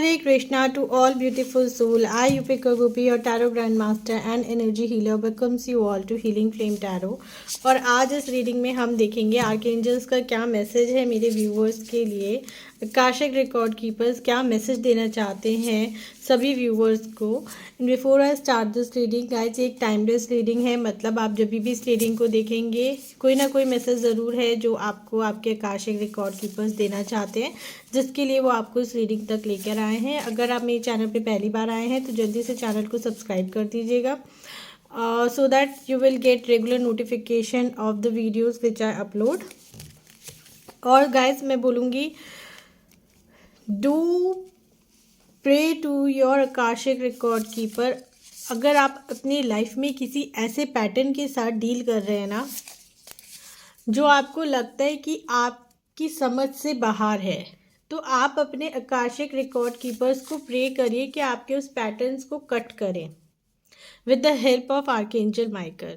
Hare Krishna to all beautiful soul. I, Yupika Gopi, your Tarot Grandmaster and Energy Healer, welcomes you all to Healing Flame Tarot. और आज इस reading में हम देखेंगे archangels का क्या मैसेज है मेरे व्यूवर्स के लिए। आकाशिक रिकॉर्ड कीपर्स क्या मैसेज देना चाहते हैं सभी व्यूवर्स को। Before I start this reading guys, एक टाइमलेस रीडिंग है, मतलब आप जब भी इस रीडिंग को देखेंगे कोई ना कोई मैसेज ज़रूर है जो आपको आपके आकाशिक रिकॉर्ड कीपर्स देना चाहते हैं, जिसके लिए वो आपको इस रीडिंग तक लेकर आए हैं। अगर आप मेरे चैनल पे पहली बार आए हैं तो जल्दी से चैनल को सब्सक्राइब कर दीजिएगा, so that you will get regular notification of the videos which I upload. और गाइस मैं बोलूँगी do pray to your Akashic record keeper. अगर आप अपनी लाइफ में किसी ऐसे पैटर्न के साथ डील कर रहे हैं ना जो आपको लगता है कि आपकी समझ से बाहर है, तो आप अपने आकाशिक रिकॉर्ड कीपर्स को प्रे करिए कि आपके उस पैटर्न्स को कट करें with the help of archangel Michael.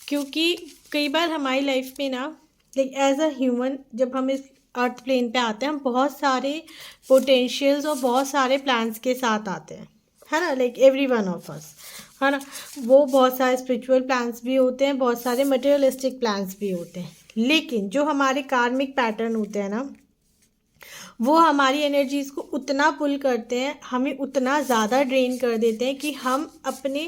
क्योंकि कई बार हमारी लाइफ में ना लाइक एज अ ह्यूमन जब हम इस अर्थ प्लेन पे आते हैं, हम बहुत सारे पोटेंशियल्स और बहुत सारे प्लान्स के साथ आते हैं, है ना। Like every one of us, है ना। वो बहुत सारे स्पिरिचुअल प्लान्स भी होते हैं, बहुत सारे मटेरियलिस्टिक प्लान्स भी होते हैं, लेकिन जो हमारे कार्मिक पैटर्न होते हैं ना वो हमारी एनर्जीज़ को उतना पुल करते हैं, हमें उतना ज़्यादा ड्रेन कर देते हैं कि हम अपने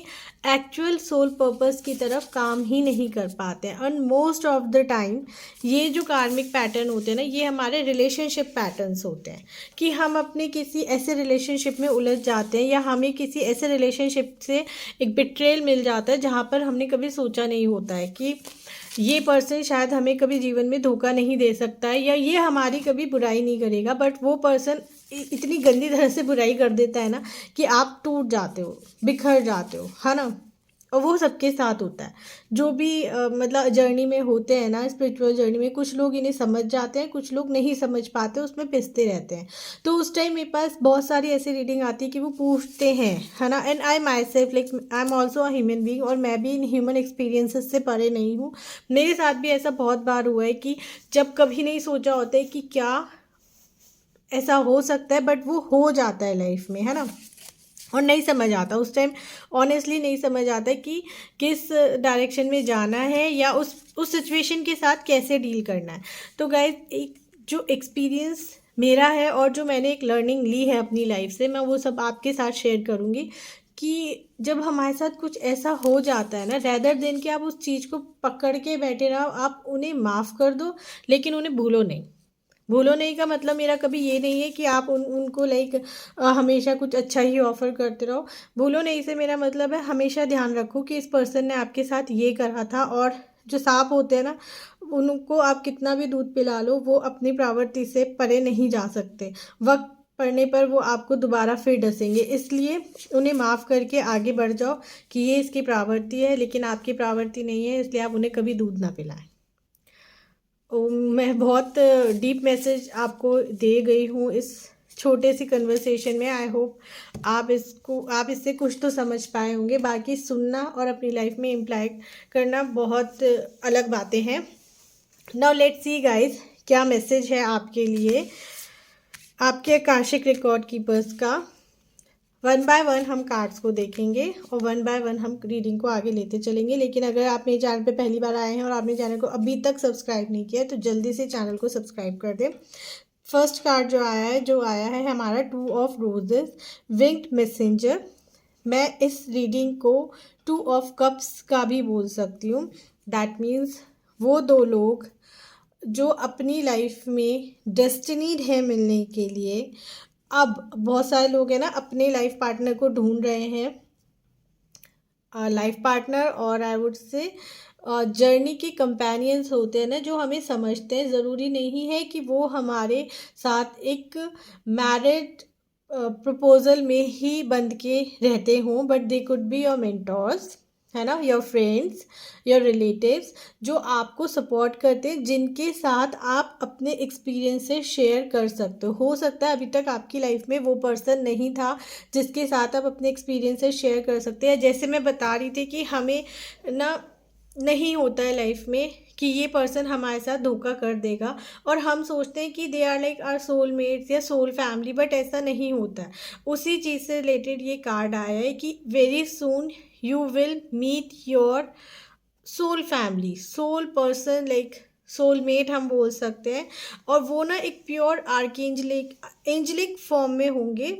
एक्चुअल सोल पर्पस की तरफ काम ही नहीं कर पाते हैं। And most of the time ये जो कार्मिक पैटर्न होते हैं ना, ये हमारे रिलेशनशिप पैटर्न्स होते हैं कि हम अपने किसी ऐसे रिलेशनशिप में उलझ जाते हैं या हमें किसी ऐसे रिलेशनशिप से एक बिट्रेयल मिल जाता है जहाँ पर हमने कभी सोचा नहीं होता है कि ये पर्सन शायद हमें कभी जीवन में धोखा नहीं दे सकता है या ये हमारी कभी बुराई नहीं करेगा, बट वो पर्सन इतनी गंदी तरह से बुराई कर देता है ना कि आप टूट जाते हो, बिखर जाते हो, है ना। और वो सबके साथ होता है जो भी मतलब जर्नी में होते हैं ना, स्पिरिचुअल जर्नी में। कुछ लोग इन्हें समझ जाते हैं, कुछ लोग नहीं समझ पाते, उसमें पिसते रहते हैं। तो उस टाइम मेरे पास बहुत सारी ऐसी रीडिंग आती है कि वो पूछते हैं, है ना। And I my self like I am also a human being, और मैं भी इन ह्यूमन एक्सपीरियंसेस से परे नहीं हूँ। मेरे साथ भी ऐसा बहुत बार हुआ है कि जब कभी नहीं सोचा होता है कि क्या ऐसा हो सकता है, बट वो हो जाता है लाइफ में, है ना। और नहीं समझ आता उस टाइम, ऑनेस्टली नहीं समझ आता कि किस डायरेक्शन में जाना है या उस सिचुएशन के साथ कैसे डील करना है। तो गाइस, एक जो एक्सपीरियंस मेरा है और जो मैंने एक लर्निंग ली है अपनी लाइफ से, मैं वो सब आपके साथ शेयर करूँगी कि जब हमारे साथ कुछ ऐसा हो जाता है ना, रेदर देन कि आप उस चीज़ को पकड़ के बैठे रहो, आप उन्हें माफ़ कर दो लेकिन उन्हें भूलो नहीं। भूलो नहीं का मतलब मेरा कभी ये नहीं है कि आप उनको लाइक हमेशा कुछ अच्छा ही ऑफ़र करते रहो। भूलो नहीं से मेरा मतलब है हमेशा ध्यान रखो कि इस पर्सन ने आपके साथ ये करा था। और जो सांप होते हैं ना, उनको आप कितना भी दूध पिला लो, वो अपनी प्रवृत्ति से परे नहीं जा सकते। वक्त पड़ने पर वो आपको दोबारा फिर डसेंगे, इसलिए उन्हें माफ़ करके आगे बढ़ जाओ कि ये इसकी प्रवृत्ति है लेकिन आपकी प्रवृत्ति नहीं है, इसलिए आप उन्हें कभी दूध ना पिलाएं। मैं बहुत डीप मैसेज आपको दे गई हूँ इस छोटे सी कन्वर्सेशन में। आई होप आप इससे कुछ तो समझ पाए होंगे। बाकी सुनना और अपनी लाइफ में इम्प्लाई करना बहुत अलग बातें हैं। नाउ लेट्स सी गाइस, क्या मैसेज है आपके लिए आपके आकाशिक रिकॉर्ड कीपर्स का। वन बाय वन हम कार्ड्स को देखेंगे और वन बाय वन हम रीडिंग को आगे लेते चलेंगे। लेकिन अगर आप मेरे चैनल पे पहली बार आए हैं और आपने चैनल को अभी तक सब्सक्राइब नहीं किया है तो जल्दी से चैनल को सब्सक्राइब कर दें। फर्स्ट कार्ड जो आया है हमारा 2 ऑफ रोजेस, विंग्ड मैसेंजर। मैं इस रीडिंग को 2 ऑफ कप्स का भी बोल सकती हूँ। दैट मीन्स वो दो लोग जो अपनी लाइफ में डेस्टिनीड है मिलने के लिए। अब बहुत सारे लोग हैं ना अपने लाइफ पार्टनर को ढूंढ रहे हैं, लाइफ पार्टनर और आई वुड से जर्नी के कंपेनियंस होते हैं ना जो हमें समझते हैं। ज़रूरी नहीं है कि वो हमारे साथ एक मैरिड प्रपोजल में ही बंध के रहते हों, but they could be your mentors, है ना, योर फ्रेंड्स, योर रिलेटिव्स जो आपको सपोर्ट करते हैं, जिनके साथ आप अपने एक्सपीरियंस से शेयर कर सकते हो सकता है अभी तक आपकी लाइफ में वो पर्सन नहीं था जिसके साथ आप अपने एक्सपीरियंस से शेयर कर सकते हैं। जैसे मैं बता रही थी कि हमें ना नहीं होता है लाइफ में कि ये पर्सन हमारे साथ धोखा कर देगा, और हम सोचते हैं कि they are like our soulmates या सोल फैमिली, बट ऐसा नहीं होता है। उसी चीज़ से रिलेटेड ये कार्ड आया है कि very soon you will meet your soul family, soul person, like soulmate हम बोल सकते हैं। और वो ना एक प्योर आर्कएंजलिक एंजलिक फॉर्म में होंगे,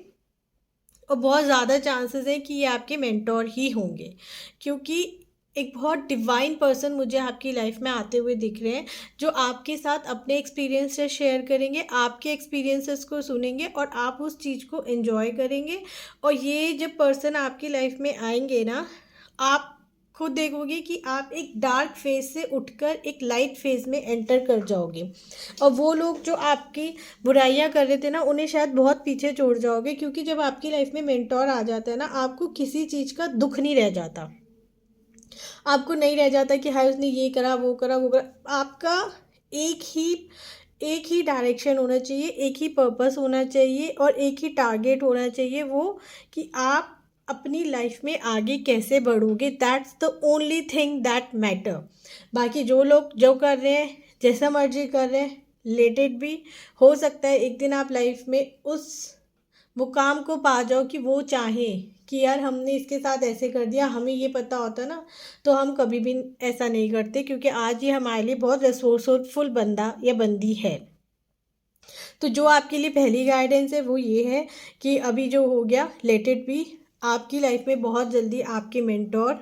और बहुत ज़्यादा चांसेस हैं कि ये आपके मेंटोर ही होंगे, क्योंकि एक बहुत डिवाइन पर्सन मुझे आपकी लाइफ में आते हुए दिख रहे हैं, जो आपके साथ अपने एक्सपीरियंसेस शेयर करेंगे, आपके एक्सपीरियंसेस को सुनेंगे और आप उस चीज़ को एंजॉय करेंगे। और ये जब पर्सन आपकी लाइफ में आएंगे ना, आप खुद देखोगे कि आप एक डार्क फेज से उठकर एक लाइट फेज में एंटर कर जाओगे, और वो लोग जो आपकी बुराइयां कर रहे थे ना, उन्हें शायद बहुत पीछे छोड़ जाओगे, क्योंकि जब आपकी लाइफ में मेंटोर आ जाता है ना, आपको किसी चीज़ का दुख नहीं रह जाता। आपको नहीं रह जाता कि हाय उसने ये करा वो करा वो करा। आपका एक ही एक ही डायरेक्शन होना चाहिए, एक ही पर्पस होना चाहिए, और एक ही टारगेट होना चाहिए, वो कि आप अपनी लाइफ में आगे कैसे बढ़ोगे। That's the only thing that matter. बाकी जो लोग जो कर रहे हैं, जैसा मर्जी कर रहे हैं, लेट इट बी। हो सकता है एक दिन आप लाइफ में उस मुकाम को पा जाओ कि वो चाहें कि यार हमने इसके साथ ऐसे कर दिया, हमें ये पता होता ना तो हम कभी भी ऐसा नहीं करते, क्योंकि आज ये हमारे लिए बहुत रिसोर्सफुल बंदा या बंदी है। तो जो आपके लिए पहली गाइडेंस है वो ये है कि अभी जो हो गया, लेट इट बी। आपकी लाइफ में बहुत जल्दी आपके मेंटोर,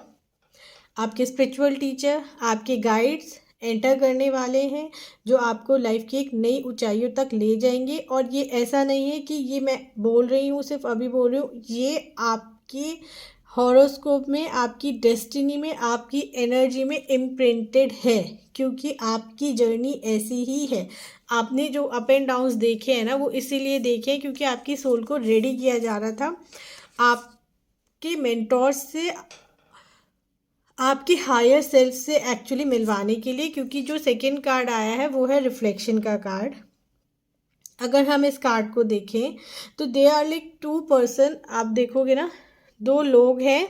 आपके स्पिरिचुअल टीचर, आपके गाइड्स एंटर करने वाले हैं, जो आपको लाइफ की एक नई ऊंचाइयों तक ले जाएंगे। और ये ऐसा नहीं है कि ये मैं बोल रही हूँ सिर्फ अभी बोल रही हूँ, ये आपके हॉरोस्कोप में, आपकी डेस्टिनी में, आपकी एनर्जी में इम्प्रिंटेड है, क्योंकि आपकी जर्नी ऐसी ही है। आपने जो अप एंड डाउन्स देखे हैं ना, वो इसीलिए देखे हैं क्योंकि आपकी सोल को रेडी किया जा रहा था आपके मेंटोर से, आपकी हायर सेल्फ से एक्चुअली मिलवाने के लिए। क्योंकि जो सेकंड कार्ड आया है वो है रिफ्लेक्शन का कार्ड। अगर हम इस कार्ड को देखें तो they are like two person. आप देखोगे ना, दो लोग हैं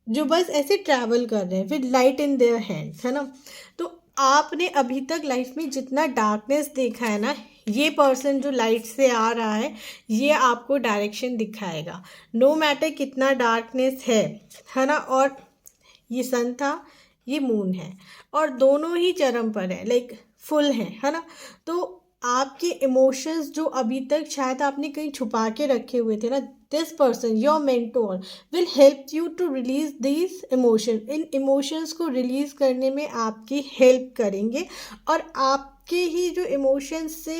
जो बस ऐसे ट्रैवल कर रहे हैं with light in their hands, है ना। तो आपने अभी तक लाइफ में जितना डार्कनेस देखा है ना, ये पर्सन जो लाइट से आ रहा है, ये आपको डायरेक्शन दिखाएगा। नो मैटर कितना डार्कनेस है ना। और ये सन था, ये मून है, और दोनों ही चरम पर है, लाइक फुल है ना। तो आपके इमोशंस जो अभी तक शायद आपने कहीं छुपा के रखे हुए थे ना, this person your mentor will help you to release this emotion. इन इमोशंस को रिलीज करने में आपकी हेल्प करेंगे, और आपके ही जो इमोशंस से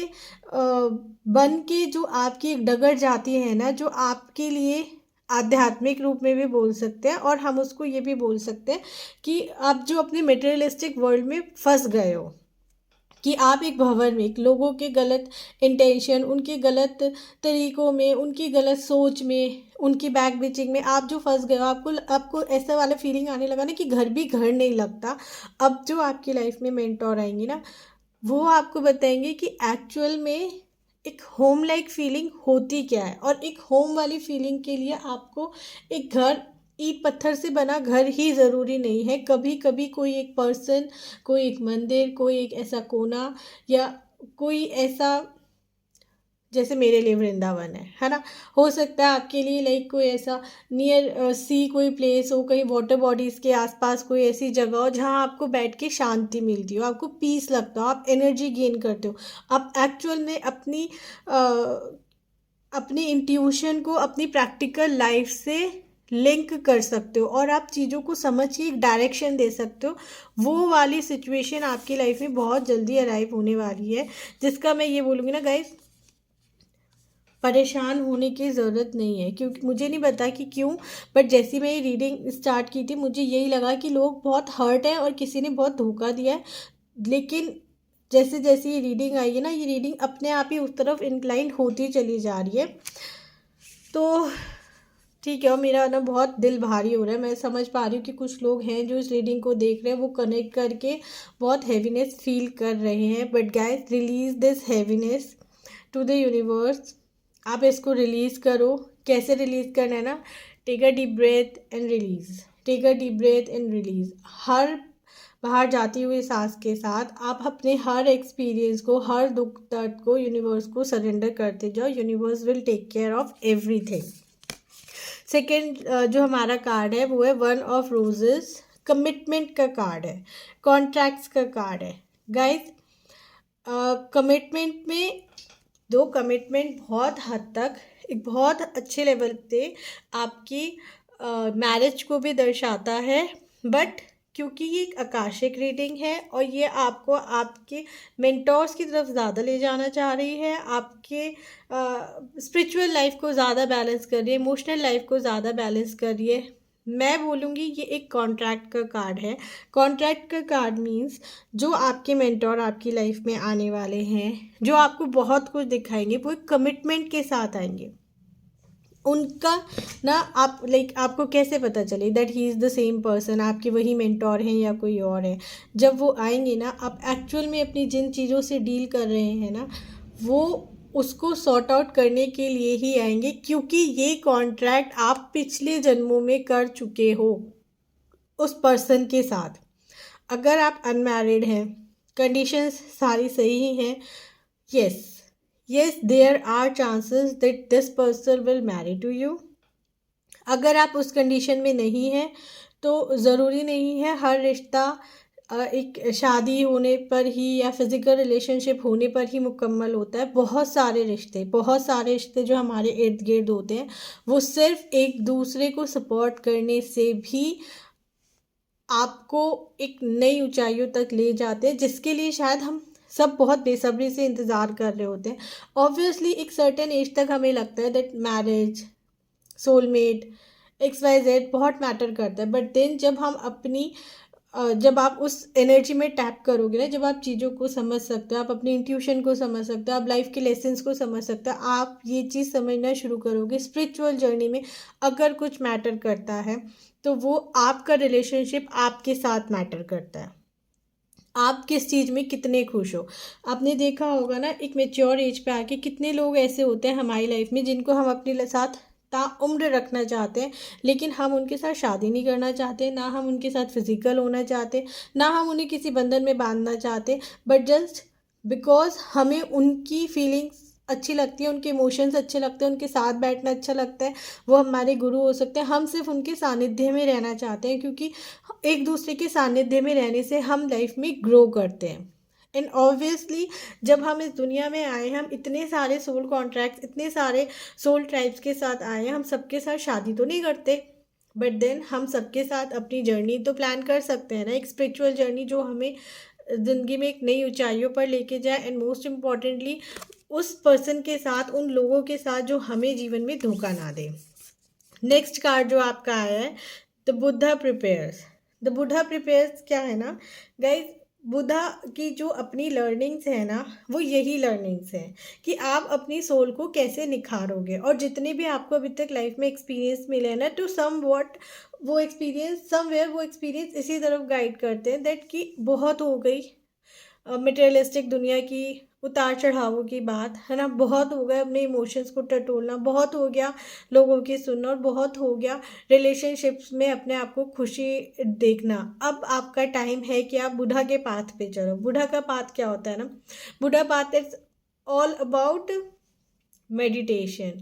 बन के जो आपकी एक डगर जाती है ना, जो आपके लिए आध्यात्मिक रूप में भी बोल सकते हैं, और हम उसको ये भी बोल सकते हैं कि आप जो अपने मटेरियलिस्टिक वर्ल्ड में फंस गए हो, कि आप एक भंवर में, एक लोगों के गलत इंटेंशन, उनके गलत तरीकों में, उनकी गलत सोच में, उनकी बैक बिचिंग में आप जो फंस गए हो। आपको ऐसा वाला फीलिंग आने लगा ना कि घर भी घर नहीं लगता। अब जो आपकी लाइफ में मेंटोर आएंगी ना, वो आपको बताएंगे कि एक्चुअल में एक होम लाइक फीलिंग होती क्या है। और एक होम वाली फीलिंग के लिए आपको एक घर, ईंट पत्थर से बना घर ही ज़रूरी नहीं है। कभी कभी कोई एक पर्सन, कोई एक मंदिर, कोई एक ऐसा कोना, या कोई ऐसा, जैसे मेरे लिए वृंदावन है ना। हो सकता है आपके लिए लाइक कोई ऐसा नियर सी कोई प्लेस हो, कहीं वाटर बॉडीज़ के आसपास कोई ऐसी जगह हो जहाँ आपको बैठ के शांति मिलती हो, आपको पीस लगता हो, आप एनर्जी गेन करते हो, आप एक्चुअल में अपनी इंट्यूशन को अपनी प्रैक्टिकल लाइफ से लिंक कर सकते हो, और आप चीज़ों को समझ के एक डायरेक्शन दे सकते हो। वो वाली सिचुएशन आपकी लाइफ में बहुत जल्दी अराइव होने वाली है, जिसका मैं ये बोलूँगी ना गाइस, परेशान होने की ज़रूरत नहीं है। क्योंकि मुझे नहीं पता कि क्यों, बट जैसी मैं ये रीडिंग स्टार्ट की थी, मुझे यही लगा कि लोग बहुत हर्ट हैं और किसी ने बहुत धोखा दिया है। लेकिन जैसे जैसे ये रीडिंग आई है ना, ये रीडिंग अपने आप ही उस तरफ इंक्लाइन होती चली जा रही है। तो ठीक है, और मेरा ना बहुत दिल भारी हो रहा है। मैं समझ पा रही हूँ कि कुछ लोग हैं जो इस रीडिंग को देख रहे हैं, वो कनेक्ट करके बहुत हैवीनेस फील कर रहे हैं। But guys, release this heaviness to the universe. आप इसको रिलीज़ करो। कैसे रिलीज़ करना है ना, take a deep breath and release. Take a deep breath and release. हर बाहर जाती हुई सांस के साथ आप अपने हर एक्सपीरियंस को, हर दुख दर्द को यूनिवर्स को सरेंडर करते जाओ। Universe will take care of everything. Second जो हमारा कार्ड है वो है वन ऑफ रोजेस, कमिटमेंट का कार्ड है, कॉन्ट्रैक्ट्स का कार्ड है। गाइस कमिटमेंट में दो कमिटमेंट बहुत हद तक एक बहुत अच्छे लेवल पे आपकी मैरिज को भी दर्शाता है, बट क्योंकि ये एक आकाशिक रीडिंग है और ये आपको आपके मेंटोर्स की तरफ ज़्यादा ले जाना चाह रही है, आपके स्पिरिचुअल लाइफ को ज़्यादा बैलेंस कर रही है, इमोशनल लाइफ को ज़्यादा बैलेंस कर रही है। मैं बोलूँगी ये एक कॉन्ट्रैक्ट का कार्ड है। कॉन्ट्रैक्ट का कार्ड मीन्स जो आपके मेंटोर आपकी लाइफ में आने वाले हैं, जो आपको बहुत कुछ दिखाएंगे, वो एक कमिटमेंट के साथ आएंगे। उनका ना आप आपको कैसे पता चले that he is the same person, आपके वही मेंटोर हैं या कोई और है। जब वो आएंगे ना, आप एक्चुअल में अपनी जिन चीज़ों से डील कर रहे हैं ना, वो उसको सॉर्ट आउट करने के लिए ही आएंगे, क्योंकि ये कॉन्ट्रैक्ट आप पिछले जन्मों में कर चुके हो उस पर्सन के साथ। अगर आप अनमैरिड हैं, कंडीशंस सारी सही हैं, yes there are chances that this person will marry to you। अगर आप उस कंडीशन में नहीं हैं तो ज़रूरी नहीं है हर रिश्ता एक शादी होने पर ही या फिज़िकल रिलेशनशिप होने पर ही मुकम्मल होता है। बहुत सारे रिश्ते जो हमारे इर्द गिर्द होते हैं, वो सिर्फ एक दूसरे को सपोर्ट करने से भी आपको एक नई ऊंचाइयों तक ले जाते हैं, जिसके लिए शायद हम सब बहुत बेसब्री से इंतज़ार कर रहे होते हैं। ऑब्वियसली एक सर्टेन एज तक हमें लगता है दैट मैरिज, सोलमेट, XYZ बहुत मैटर करता है, बट देन जब आप उस एनर्जी में टैप करोगे ना, जब आप चीज़ों को समझ सकते हो, आप अपनी इंट्यूशन को समझ सकते हो, आप लाइफ के लेसन्स को समझ सकते हो, आप ये चीज़ समझना शुरू करोगे स्पिरिचुअल जर्नी में अगर कुछ मैटर करता है तो वो आपका रिलेशनशिप आपके साथ मैटर करता है। आप किस चीज़ में कितने खुश हो। आपने देखा होगा ना, एक मेच्योर एज पे आके कितने लोग ऐसे होते हैं हमारी लाइफ में जिनको हम अपने साथ ताउम्र रखना चाहते हैं, लेकिन हम उनके साथ शादी नहीं करना चाहते, ना हम उनके साथ फिजिकल होना चाहते, ना हम उन्हें किसी बंधन में बांधना चाहते, बट जस्ट बिकॉज हमें उनकी फीलिंग्स अच्छी लगती है, उनके इमोशंस अच्छे लगते हैं, उनके साथ बैठना अच्छा लगता है, वो हमारे गुरु हो सकते हैं, हम सिर्फ उनके सानिध्य में रहना चाहते हैं, क्योंकि एक दूसरे के सानिध्य में रहने से हम लाइफ में ग्रो करते हैं। एंड ऑब्वियसली जब हम इस दुनिया में आए, हम इतने सारे सोल कॉन्ट्रैक्ट्स, इतने सारे सोल ट्राइब्स के साथ आए हैं, हम सबके साथ शादी तो नहीं करते, बट देन हम सबके साथ अपनी जर्नी तो प्लान कर सकते हैं ना, एक स्पिरिचुअल जर्नी जो हमें ज़िंदगी में एक नई ऊंचाइयों पर लेके जाए, एंड मोस्ट इम्पॉर्टेंटली उस पर्सन के साथ, उन लोगों के साथ जो हमें जीवन में धोखा ना दे। नेक्स्ट कार्ड जो आपका आया है the Buddha prepares. The Buddha prepares क्या है ना गाइज, बुद्धा की जो अपनी लर्निंग्स है ना, वो यही लर्निंग्स हैं कि आप अपनी सोल को कैसे निखारोगे, और जितने भी आपको अभी तक लाइफ में एक्सपीरियंस मिले हैं ना, टू सम वॉट वो एक्सपीरियंस समवेयर वो एक्सपीरियंस इसी तरफ गाइड करते हैं दैट कि बहुत हो गई मटेरियलिस्टिक दुनिया की उतार चढ़ावों की बात है ना, बहुत हो गया अपने इमोशंस को टटोलना, बहुत हो गया लोगों की सुनना, और बहुत हो गया रिलेशनशिप्स में अपने आप को खुशी देखना। अब आपका टाइम है कि आप बुद्धा के पाथ पे चलो। बुद्धा का पाथ क्या होता है ना, Buddha path is all about meditation,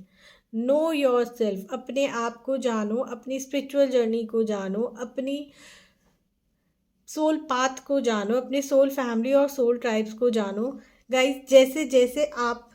know your self, अपने आप को जानो, अपनी स्पिरिचुअल जर्नी को जानो, अपनी सोल पाथ को जानो, अपने सोल फैमिली और सोल ट्राइब्स को जानो। गाइस जैसे जैसे आप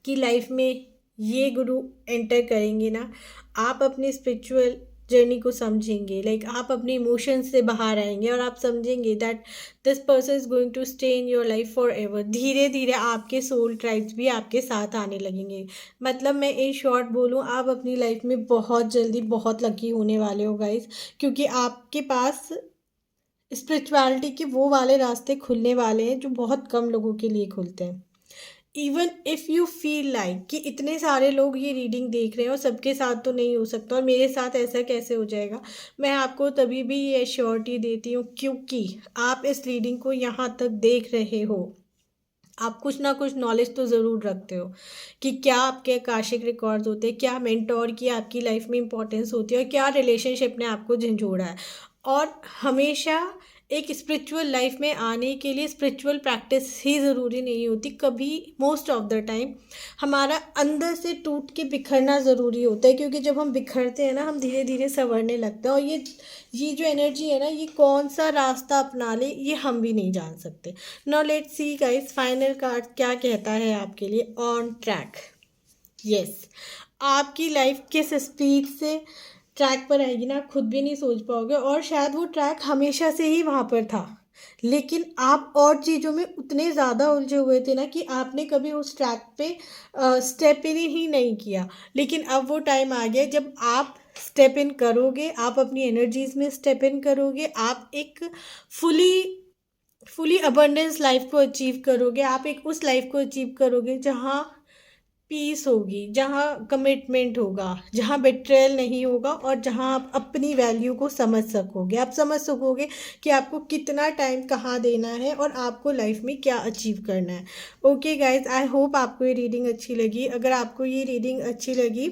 की लाइफ में ये गुरु एंटर करेंगे ना, आप अपनी स्पिरिचुअल जर्नी को समझेंगे, आप अपने इमोशंस से बाहर आएंगे और आप समझेंगे that this person is going to stay in your life forever. धीरे धीरे आपके सोल ट्राइब्स भी आपके साथ आने लगेंगे। मतलब मैं इन शॉर्ट बोलूँ, आप अपनी लाइफ में बहुत जल्दी बहुत लकी होने वाले हो गाइस, क्योंकि आपके पास स्पिरिचुअलिटी के वो वाले रास्ते खुलने वाले हैं जो बहुत कम लोगों के लिए खुलते हैं। Even if you feel like कि इतने सारे लोग ये रीडिंग देख रहे हैं और सबके साथ तो नहीं हो सकता और मेरे साथ ऐसा कैसे हो जाएगा, मैं आपको तभी भी ये एश्योरिटी देती हूँ क्योंकि आप इस रीडिंग को यहाँ तक देख रहे हो। आप कुछ ना कुछ नॉलेज तो ज़रूर रखते हो कि क्या आपके आकाशिक रिकॉर्ड्स होते हैं, क्या मेंटोर की आपकी लाइफ में इंपॉर्टेंस होती है और क्या रिलेशनशिप ने आपको झंझोड़ा है। और हमेशा एक स्पिरिचुअल लाइफ में आने के लिए स्पिरिचुअल प्रैक्टिस ही ज़रूरी नहीं होती, कभी मोस्ट ऑफ द टाइम हमारा अंदर से टूट के बिखरना ज़रूरी होता है, क्योंकि जब हम बिखरते हैं ना हम धीरे धीरे संवरने लगते हैं। और ये जो एनर्जी है ना, ये कौन सा रास्ता अपना ले ये हम भी नहीं जान सकते। Now let's see guys, final card क्या कहता है आपके लिए। On track. यस, आपकी लाइफ किस स्पीड से ट्रैक पर आएगी ना, आप खुद भी नहीं सोच पाओगे। और शायद वो ट्रैक हमेशा से ही वहाँ पर था, लेकिन आप और चीज़ों में उतने ज़्यादा उलझे हुए थे ना कि आपने कभी उस ट्रैक पे स्टेप इन ही नहीं किया। लेकिन अब वो टाइम आ गया जब आप स्टेप इन करोगे, आप अपनी एनर्जीज में स्टेप इन करोगे, आप एक फुली अबंडेंस लाइफ को अचीव करोगे। आप एक उस लाइफ को अचीव करोगे जहाँ पीस होगी, जहाँ कमिटमेंट होगा, जहाँ बेट्रेयल नहीं होगा, और जहाँ आप अपनी वैल्यू को समझ सकोगे। आप समझ सकोगे कि आपको कितना टाइम कहाँ देना है और आपको लाइफ में क्या अचीव करना है। ओके गाइज, आई होप आपको ये रीडिंग अच्छी लगी। अगर आपको ये रीडिंग अच्छी लगी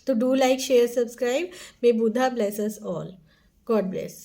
तो do like, share, subscribe. May Buddha bless us all. God bless.